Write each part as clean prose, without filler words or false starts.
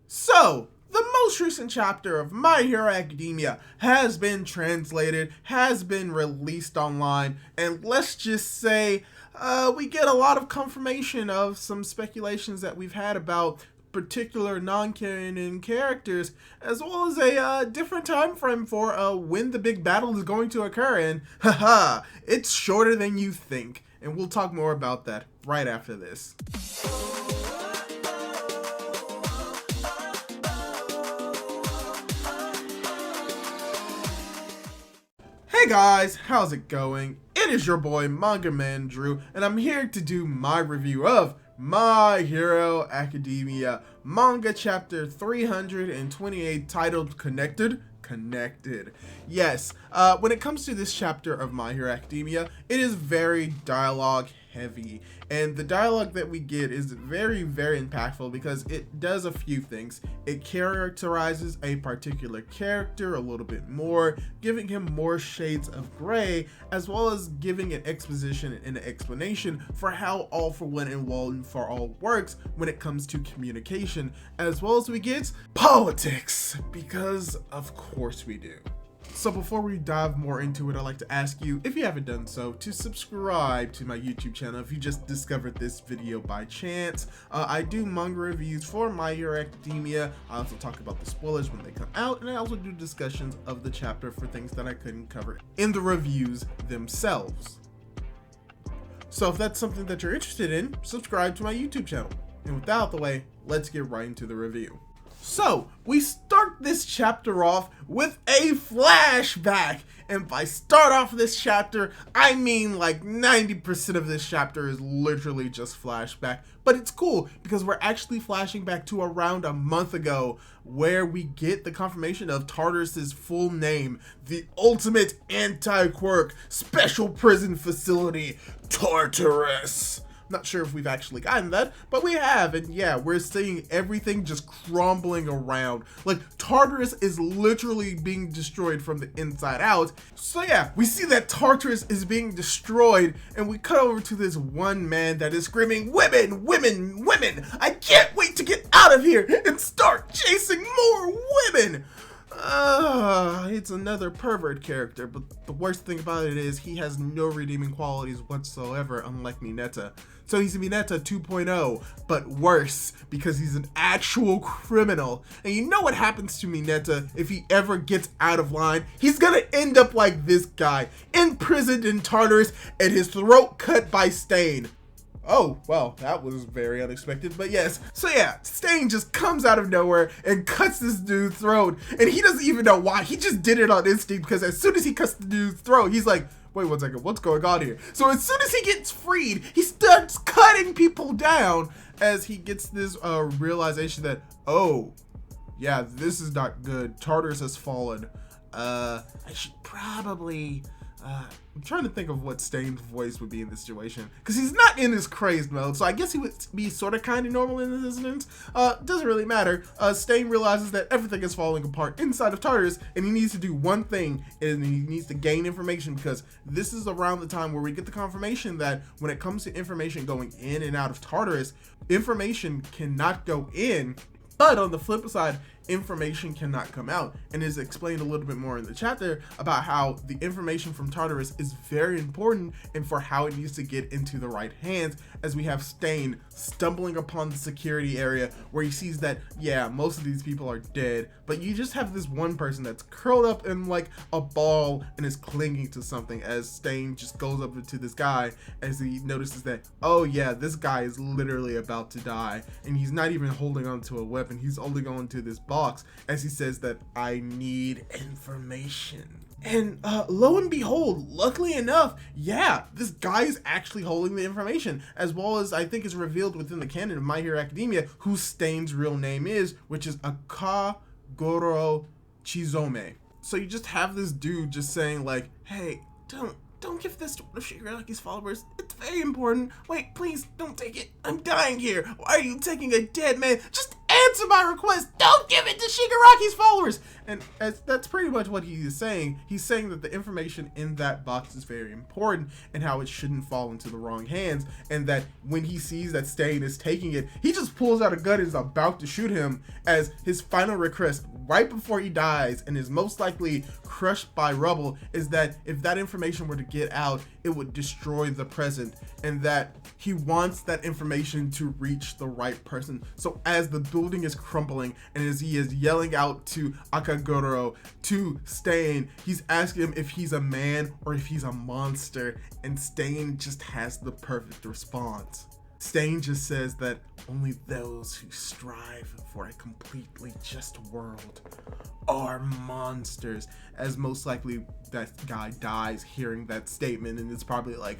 So, the most recent chapter of My Hero Academia has been translated, has been released online, and let's just say we get a lot of confirmation of some speculations that we've had about particular non-canon characters, as well as a different time frame for when the big battle is going to occur, and haha, it's shorter than you think, and we'll talk more about that right after this. Hey guys, how's it going? It is your boy Manga Man Drew, and I'm here to do my review of My Hero Academia manga chapter 328 titled Connected. Yes, when it comes to this chapter of My Hero Academia, it is very dialogue heavy, and the dialogue that we get is very impactful because it does a few things. It characterizes a particular character a little bit more, giving him more shades of gray, as well as giving an exposition and an explanation for how All for One and One for All works when it comes to communication, as well as we get politics, because of course we do. So before we dive more into it, I'd like to ask you, if you haven't done so, to subscribe to my YouTube channel if you just discovered this video by chance. I do manga reviews for My Hero Academia. I also talk about the spoilers when they come out, and I also do discussions of the chapter for things that I couldn't cover in the reviews themselves. So if that's something that you're interested in, subscribe to my YouTube channel. And with that out the way, let's get right into the review. So, we start this chapter off with a flashback, and by start off this chapter, I mean like 90% of this chapter is literally just flashback, but it's cool because we're actually flashing back to around a month ago where we get the confirmation of Tartarus's full name, the ultimate anti-quirk special prison facility, Tartarus. Not sure if we've actually gotten that, but we have, and yeah, we're seeing everything just crumbling around. Like, Tartarus is literally being destroyed from the inside out. So yeah, we see that Tartarus is being destroyed, and we cut over to this one man that is screaming, "Women, women, women! I can't wait to get out of here and start chasing more women!" It's another pervert character, but the worst thing about it is he has no redeeming qualities whatsoever, unlike Mineta. So he's Mineta 2.0, but worse, because he's an actual criminal. And you know what happens to Mineta if he ever gets out of line? He's gonna end up like this guy, imprisoned in Tartarus and his throat cut by Stain. Oh, well, that was very unexpected, but yes. So yeah, Stain just comes out of nowhere and cuts this dude's throat, and he doesn't even know why. He just did it on instinct, because as soon as he cuts the dude's throat, he's like, wait 1 second, what's going on here? So as soon as he gets freed, he starts cutting people down as he gets this realization that, oh, yeah, this is not good. Tartarus has fallen. I should probably... I'm trying to think of what Stain's voice would be in this situation, because he's not in his crazed mode, so I guess he would be sort of kind of normal in this instance. Doesn't really matter. Stain realizes that everything is falling apart inside of Tartarus, and he needs to do one thing, and he needs to gain information, because this is around the time where we get the confirmation that when it comes to information going in and out of Tartarus, information cannot go in, but on the flip side, information cannot come out, and is explained a little bit more in the chapter about how the information from Tartarus is very important and for how it needs to get into the right hands, as we have Stain stumbling upon the security area where he sees that, yeah, most of these people are dead, but you just have this one person that's curled up in like a ball and is clinging to something, as Stain just goes up to this guy as he notices that, oh yeah, this guy is literally about to die, and he's not even holding on to a weapon, he's only going to this box, as he says that, I need information. And lo and behold, luckily enough, yeah, this guy is actually holding the information, as well as I think is revealed within the canon of My Hero Academia who Stain's real name is, which is Akagoro Chizome. So you just have this dude just saying like, hey, don't give this to one of Shigaraki's followers. It's very important. Wait, please don't take it. I'm dying here. Why are you taking a dead man? Just answer my request. Don't give it to Shigaraki's followers. And that's pretty much what he is saying. He's saying that the information in that box is very important and how it shouldn't fall into the wrong hands. And that when he sees that Stain is taking it, he just pulls out a gun and is about to shoot him as his final request right before he dies and is most likely crushed by rubble is that if that information were to get out, it would destroy the present, and that he wants that information to reach the right person. So as the building is crumbling and as he is yelling out to Akagoro, to Stain, he's asking him if he's a man or if he's a monster, and Stain just has the perfect response. Stain just says that only those who strive for a completely just world are monsters, as most likely that guy dies hearing that statement and it's probably like,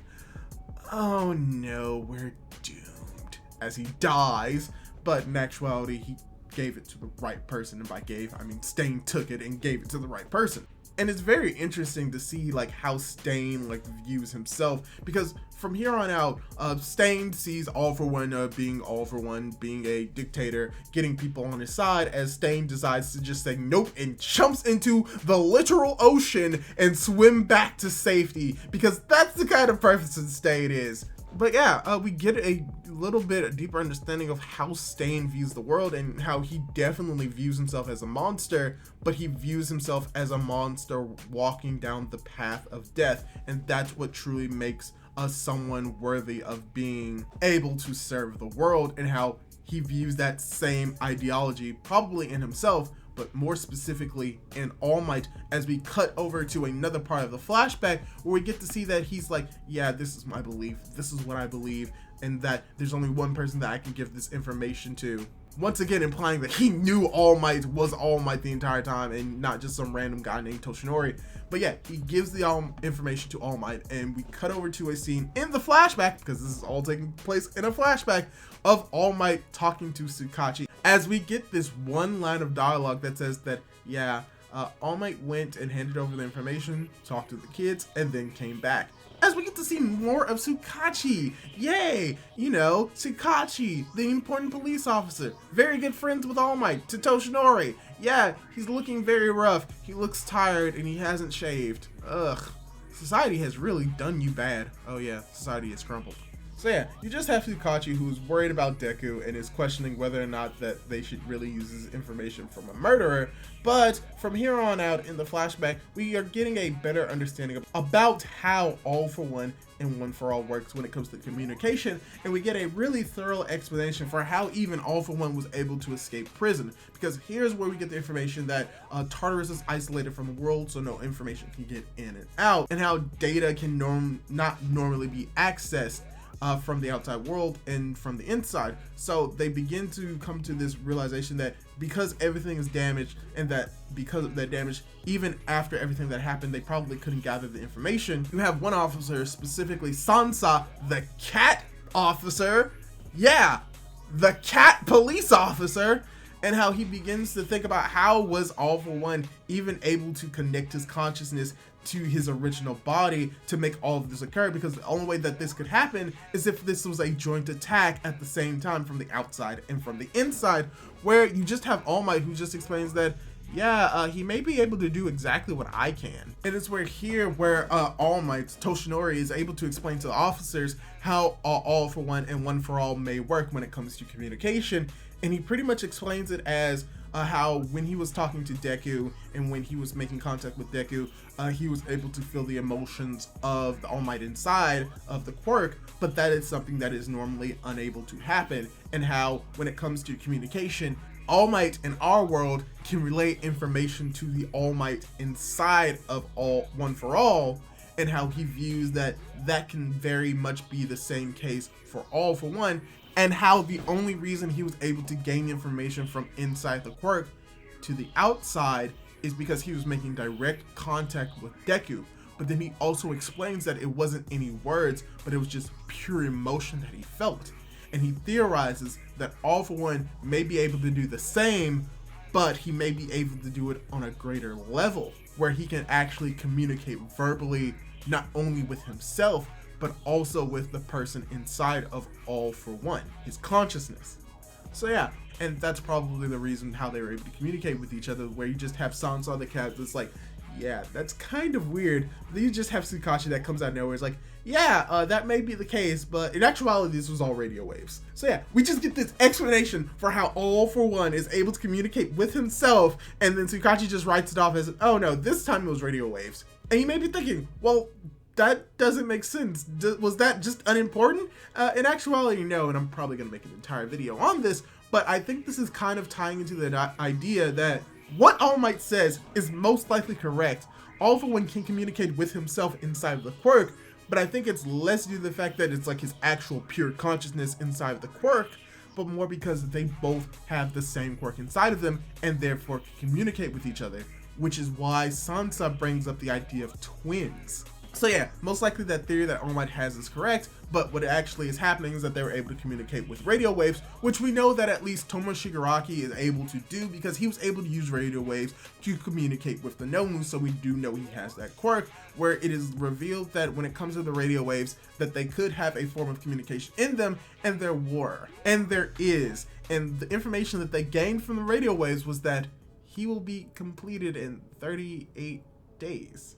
oh no, we're doomed, as he dies. But in actuality, he gave it to the right person, and by gave, I mean Stain took it and gave it to the right person. And it's very interesting to see like how Stain like views himself, because from here on out, Stain sees All For One being All For One, being a dictator, getting people on his side, as Stain decides to just say nope and jumps into the literal ocean and swim back to safety, because that's the kind of person Stain is. But yeah, we get a little bit deeper understanding of how Stain views the world and how he definitely views himself as a monster, but he views himself as a monster walking down the path of death, and that's what truly makes someone worthy of being able to serve the world, and how he views that same ideology probably in himself, but more specifically in All Might, as we cut over to another part of the flashback where we get to see that he's like, yeah, this is my belief, this is what I believe, and that there's only one person that I can give this information to. Once again implying that he knew All Might was All Might the entire time and not just some random guy named Toshinori. But yeah, he gives the information to All Might, and we cut over to a scene in the flashback, because this is all taking place in a flashback, of All Might talking to Tsukachi, as we get this one line of dialogue that says that, yeah, All Might went and handed over the information, talked to the kids, and then came back. As we get to see more of Tsukachi. Yay! You know, Tsukachi, the important police officer, very good friends with All Might, to Toshinori. Yeah, he's looking very rough, he looks tired, and he hasn't shaved. Ugh. Society has really done you bad. Oh yeah, society has crumbled. So yeah, you just have Tsukachi, who's worried about Deku and is questioning whether or not that they should really use this information from a murderer. But from here on out in the flashback, we are getting a better understanding about how All For One and One For All works when it comes to communication, and we get a really thorough explanation for how even All For One was able to escape prison. Because here's where we get the information that Tartarus is isolated from the world, so no information can get in and out, and how data can not normally be accessed from the outside world and from the inside. So they begin to come to this realization that because everything is damaged, and that because of that damage, even after everything that happened, they probably couldn't gather the information. You have one officer, specifically Sansa, the cat officer, yeah, the cat police officer, and how he begins to think about how was All For One even able to connect his consciousness to his original body to make all of this occur, because the only way that this could happen is if this was a joint attack at the same time from the outside and from the inside, where you just have All Might who just explains that, yeah, he may be able to do exactly what I can. And it's where All Might, Toshinori, is able to explain to the officers how All For One and One For All may work when it comes to communication, and he pretty much explains it as how when he was talking to Deku and when he was making contact with Deku, he was able to feel the emotions of the All Might inside of the quirk, but that is something that is normally unable to happen, and how when it comes to communication, All Might in our world can relay information to the All Might inside of One For All, and how he views that that can very much be the same case for All For One, and how the only reason he was able to gain information from inside the quirk to the outside is because he was making direct contact with Deku. But then he also explains that it wasn't any words, but it was just pure emotion that he felt. And he theorizes that All For One may be able to do the same, but he may be able to do it on a greater level, where he can actually communicate verbally, not only with himself, but also with the person inside of All For One, his consciousness. So yeah, and that's probably the reason how they were able to communicate with each other, where you just have Sansa the cat that's like, yeah, that's kind of weird. Then you just have Tsukachi that comes out of nowhere. It's like, yeah, that may be the case, but in actuality, this was all radio waves. So yeah, we just get this explanation for how All For One is able to communicate with himself, and then Tsukachi just writes it off as, oh no, this time it was radio waves. And you may be thinking, well, that doesn't make sense. Was that just unimportant? In actuality, no, and I'm probably going to make an entire video on this, but I think this is kind of tying into the idea that what All Might says is most likely correct. All For One can communicate with himself inside of the quirk, but I think it's less due to the fact that it's like his actual pure consciousness inside of the quirk, but more because they both have the same quirk inside of them and therefore can communicate with each other, which is why Sansa brings up the idea of twins. So yeah, most likely that theory that All Might has is correct, but what actually is happening is that they were able to communicate with radio waves, which we know that at least Tomo Shigaraki is able to do because he was able to use radio waves to communicate with the Nomu, so we do know he has that quirk, where it is revealed that when it comes to the radio waves, that they could have a form of communication in them, and there were, and there is, and the information that they gained from the radio waves was that he will be completed in 38 days.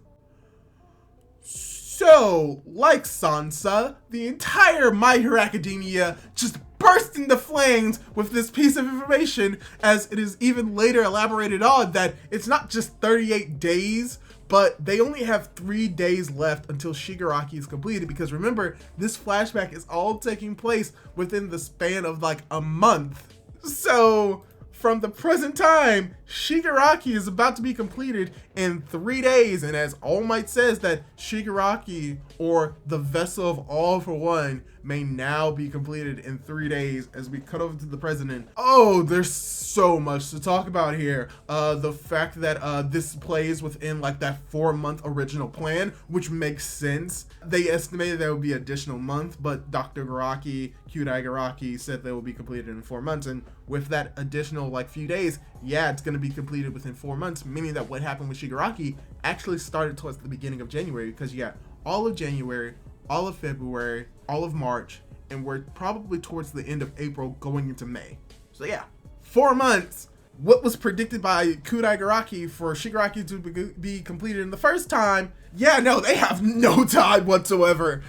So, like Sansa, the entire My Hero Academia just burst into flames with this piece of information, as it is even later elaborated on that it's not just 38 days, but they only have 3 days left until Shigaraki is completed, because remember, this flashback is all taking place within the span of like a month. So, from the present time, Shigaraki is about to be completed in 3 days, and as All Might says that Shigaraki, or the vessel of All For One, may now be completed in 3 days. As we cut over to the president, oh, there's so much to talk about here. The fact that this plays within like that 4-month original plan, which makes sense. They estimated there would be an additional month, but Dr. Garaki, Shigaraki, said they will be completed in 4 months, and with that additional like few days, yeah, it's going to be completed within 4 months, meaning that what happened with Shigaraki actually started towards the beginning of January, because you got all of January, all of February, all of March, and we're probably towards the end of April going into May. So yeah, 4 months. What was predicted by Shigaraki for Shigaraki to be completed in the first time, yeah, no, they have no time whatsoever,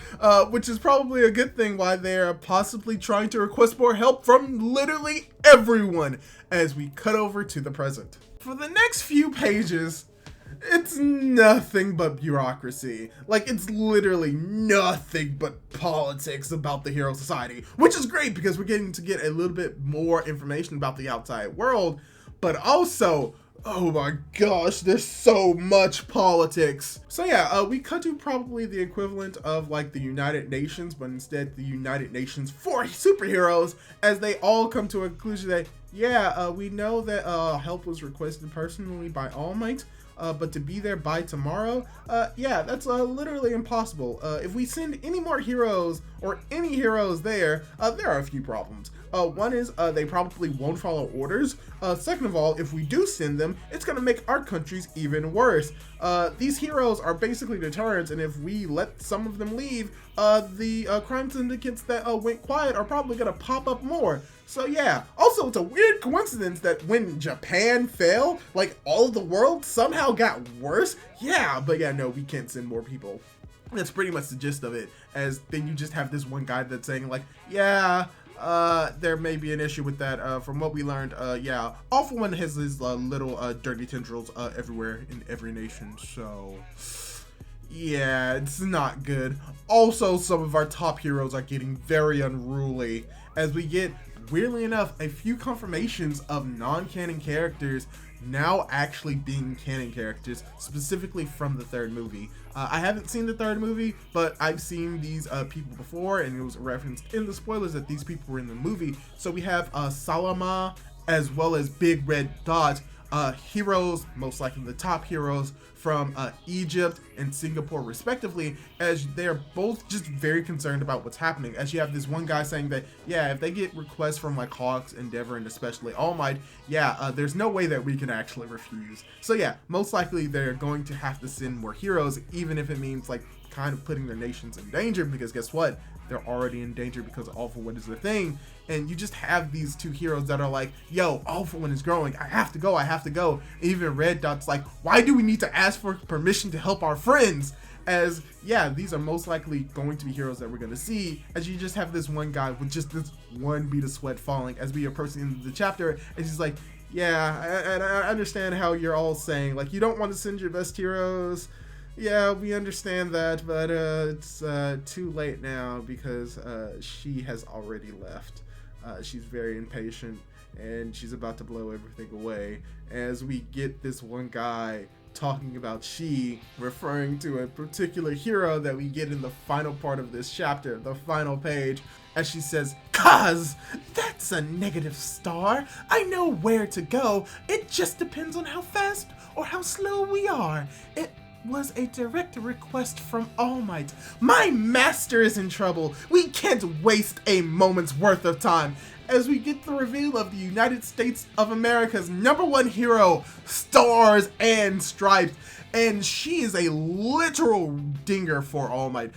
which is probably a good thing why they're possibly trying to request more help from literally everyone, as we cut over to the present. For the next few pages, it's nothing but bureaucracy. Like, it's literally nothing but politics about the Hero Society, which is great because we're getting to get a little bit more information about the outside world, but also, oh my gosh, there's so much politics. So yeah, we cut to probably the equivalent of like the United Nations, but instead the United Nations for superheroes, as they all come to a conclusion that, yeah, we know that help was requested personally by All Might, but to be there by tomorrow, yeah, that's literally impossible. If we send any more heroes or any heroes there are a few problems. One is they probably won't follow orders. Second of all, if we do send them, it's going to make our countries even worse. These heroes are basically deterrents, and if we let some of them leave, the crime syndicates that went quiet are probably going to pop up more. So yeah, also it's a weird coincidence that when Japan fell, like all of the world somehow got worse. Yeah, but yeah, no, we can't send more people. That's pretty much the gist of it, as then you just have this one guy that's saying like, yeah, there may be an issue with that. From what we learned, yeah, All For One has his little dirty tendrils everywhere in every nation, so yeah, it's not good. Also, some of our top heroes are getting very unruly, as we get, weirdly enough, a few confirmations of non-canon characters now actually being canon characters, specifically from the third movie. I haven't seen the third movie, but I've seen these people before, and it was referenced in the spoilers that these people were in the movie. So we have Salama as well as Big Red Dot, heroes, most likely the top heroes from Egypt and Singapore respectively, as they're both just very concerned about what's happening. As you have this one guy saying that, yeah, if they get requests from like Hawks, Endeavor, and especially All Might, yeah, there's no way that we can actually refuse. So yeah, most likely they're going to have to send more heroes, even if it means like kind of putting their nations in danger, because guess what? they're already in danger because All for One is the thing. And you just have these two heroes that are like, yo, All for One is growing, I have to go, I have to go. Even Red Dot's like, why do we need to ask for permission to help our friends? As, yeah, these are most likely going to be heroes that we're going to see, as you just have this one guy with just this one bead of sweat falling as we approach the end of the chapter, and he's like, yeah, and I understand how you're all saying, like, you don't want to send your best heroes. Yeah, we understand that, but it's too late now because she has already left. She's very impatient, and she's about to blow everything away. As we get this one guy talking about she, referring to a particular hero that we get in the final part of this chapter, the final page, as she says, "'Cause that's a negative star. I know where to go. It just depends on how fast or how slow we are. It was a direct request from All Might. My master is in trouble. We can't waste a moment's worth of time." As we get the reveal of the United States of America's #1 hero, Stars and Stripes. And she is a literal dinger for All Might.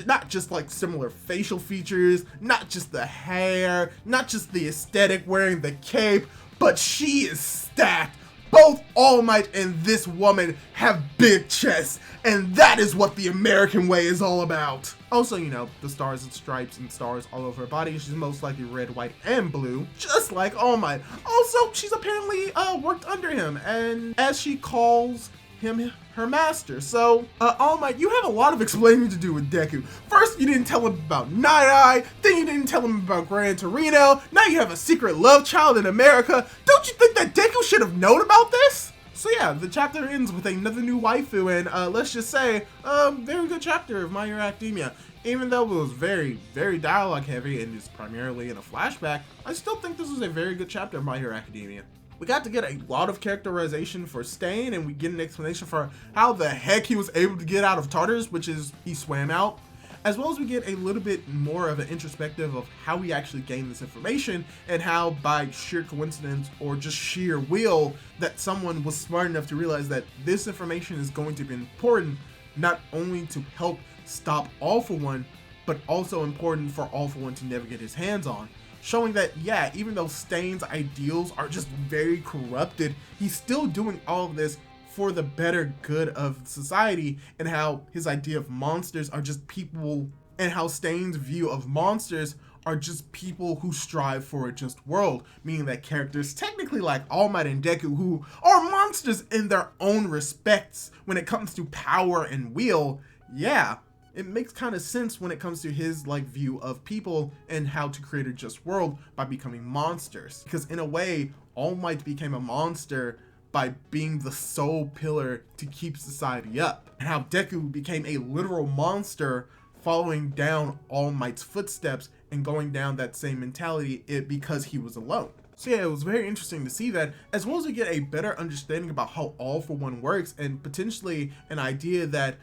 Not just like similar facial features, not just the hair, not just the aesthetic wearing the cape, but she is stacked. Both All Might and this woman have big chests, and that is what the American way is all about. Also, you know, the stars and stripes and stars all over her body. She's most likely red, white, and blue, just like All Might. Also, she's apparently worked under him, and as she calls him her master. So, All Might, you have a lot of explaining to do with Deku. First, you didn't tell him about Night Eye, then you didn't tell him about Gran Torino, now you have a secret love child in America. Don't you think that Deku should have known about this? So yeah, the chapter ends with another new waifu, and let's just say, very good chapter of My Hero Academia. Even though it was very, very dialogue heavy and is primarily in a flashback, I still think this was a very good chapter of My Hero Academia. We got to get a lot of characterization for Stain, and we get an explanation for how the heck he was able to get out of Tartarus, which is he swam out, as well as we get a little bit more of an introspective of how he actually gained this information and how by sheer coincidence or just sheer will that someone was smart enough to realize that this information is going to be important not only to help stop All for One, but also important for All for One to never get his hands on. Showing that, yeah, even though Stain's ideals are just very corrupted, he's still doing all of this for the better good of society, and how his idea of monsters are just people, and how Stain's view of monsters are just people who strive for a just world, meaning that characters technically like All Might and Deku, who are monsters in their own respects when it comes to power and will, yeah, it makes kind of sense when it comes to his like view of people and how to create a just world by becoming monsters. Because in a way, All Might became a monster by being the sole pillar to keep society up. And how Deku became a literal monster following down All Might's footsteps and going down that same mentality because he was alone. So yeah, it was very interesting to see that, as well as we get a better understanding about how All for One works, and potentially an idea that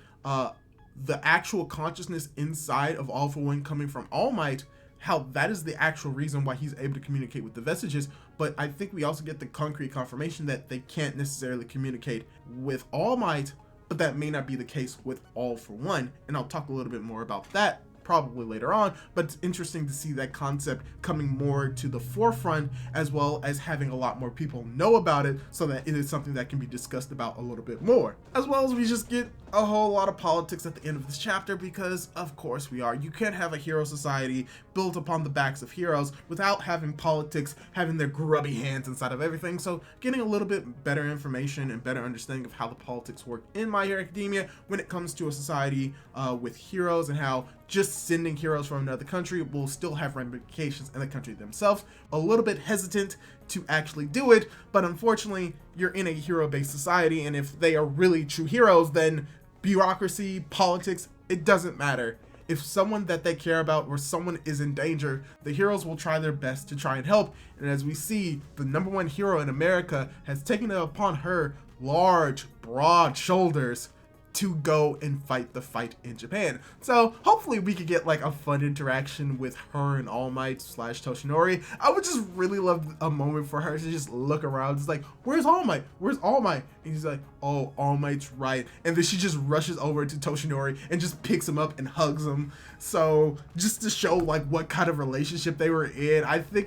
the actual consciousness inside of All for One coming from All Might, how that is the actual reason why he's able to communicate with the vestiges. But I think we also get the concrete confirmation that they can't necessarily communicate with All Might, but that may not be the case with All for One, and I'll talk a little bit more about that probably later on. But it's interesting to see that concept coming more to the forefront, as well as having a lot more people know about it, so that it is something that can be discussed about a little bit more. As well as we just get a whole lot of politics at the end of this chapter, because of course we are. You can't have a hero society built upon the backs of heroes without having politics having their grubby hands inside of everything. So getting a little bit better information and better understanding of how the politics work in My Hero Academia when it comes to a society with heroes, and how just sending heroes from another country will still have ramifications in the country themselves. A little bit hesitant to actually do it, but unfortunately you're in a hero-based society, and if they are really true heroes, then bureaucracy, politics, it doesn't matter. If someone that they care about or someone is in danger, the heroes will try their best to try and help. And as we see, the #1 hero in America has taken it upon her large, broad shoulders to go and fight the fight in Japan. So hopefully we could get like a fun interaction with her and All Might / Toshinori. I would just really love a moment for her to just look around. It's like, where's All Might? Where's All Might? And he's like, oh, All Might's right. And then she just rushes over to Toshinori and just picks him up and hugs him. So just to show like what kind of relationship they were in, I think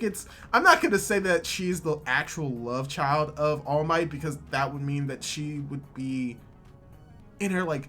I'm not going to say that she's the actual love child of All Might, because that would mean that she would be in her like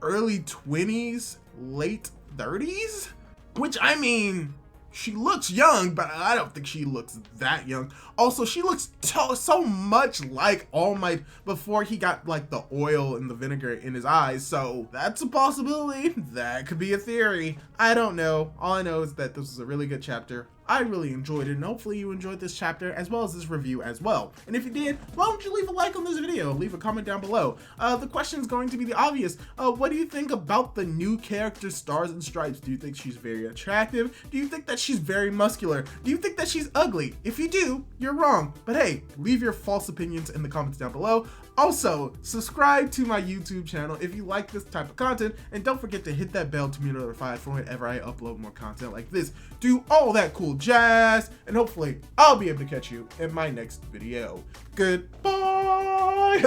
early 20s, late 30s, which, I mean, she looks young, but I don't think she looks that young. Also, she looks so much like All Might before he got like the oil and the vinegar in his eyes. So that's a possibility. That could be a theory. I don't know. All I know is that this was a really good chapter. I really enjoyed it, and hopefully you enjoyed this chapter as well as this review as well. And if you did, why don't you leave a like on this video? Leave a comment down below. The question is going to be the obvious. What do you think about the new character Stars and Stripes? Do you think she's very attractive? Do you think that she's very muscular? Do you think that she's ugly? If you do, you're wrong. But hey, leave your false opinions in the comments down below. Also, subscribe to my YouTube channel if you like this type of content, and don't forget to hit that bell to be notified for whenever I upload more content like this. Do all that cool jazz, and hopefully I'll be able to catch you in my next video. Goodbye!